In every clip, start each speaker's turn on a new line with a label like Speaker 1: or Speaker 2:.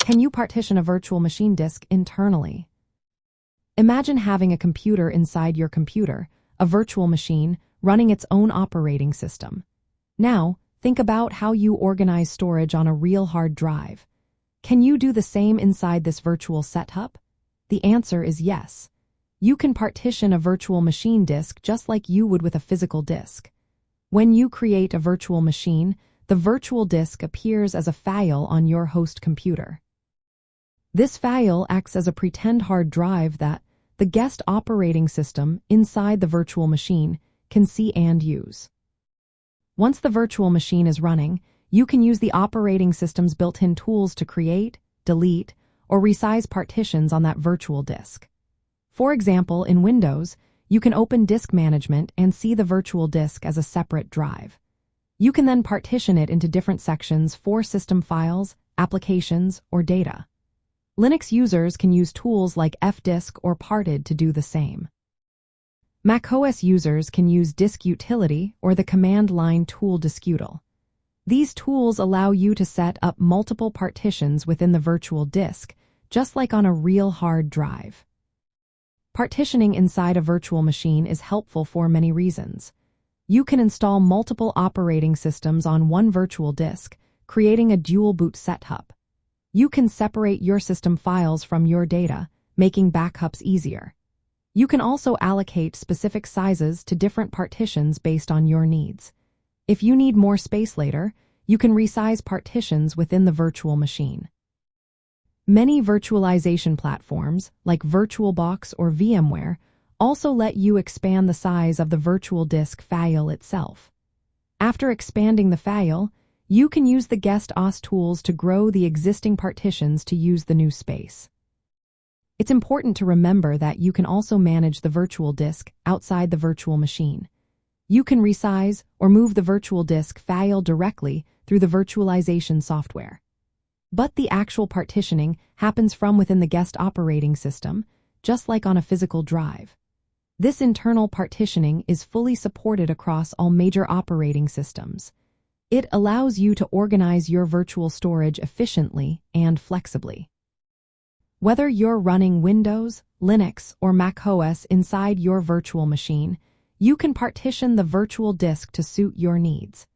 Speaker 1: Can you partition a virtual machine disk internally? Imagine having a computer inside your computer, a virtual machine, running its own operating system. Now, think about how you organize storage on a real hard drive. Can you do the same inside this virtual setup? The answer is yes. You can partition a virtual machine disk just like you would with a physical disk. When you create a virtual machine, the virtual disk appears as a file on your host computer. This file acts as a pretend hard drive that the guest operating system inside the virtual machine can see and use. Once the virtual machine is running, you can use the operating system's built-in tools to create, delete, or resize partitions on that virtual disk. For example, in Windows, you can open Disk Management and see the virtual disk as a separate drive. You can then partition it into different sections for system files, applications, or data. Linux users can use tools like fdisk or parted to do the same. macOS users can use disk utility or the command line tool diskutil. These tools allow you to set up multiple partitions within the virtual disk, just like on a real hard drive. Partitioning inside a virtual machine is helpful for many reasons. You can install multiple operating systems on one virtual disk, creating a dual boot setup. You can separate your system files from your data, making backups easier. You can also allocate specific sizes to different partitions based on your needs. If you need more space later, you can resize partitions within the virtual machine. Many virtualization platforms, like VirtualBox or VMware, also let you expand the size of the virtual disk file itself. After expanding the file, you can use the guest OS tools to grow the existing partitions to use the new space. It's important to remember that you can also manage the virtual disk outside the virtual machine. You can resize or move the virtual disk file directly through the virtualization software. But the actual partitioning happens from within the guest operating system, just like on a physical drive. This internal partitioning is fully supported across all major operating systems. It allows you to organize your virtual storage efficiently and flexibly. Whether you're running Windows, Linux, or macOS inside your virtual machine, you can partition the virtual disk to suit your needs.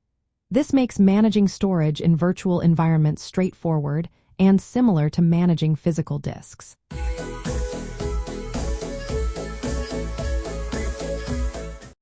Speaker 1: This makes managing storage in virtual environments straightforward and similar to managing physical disks.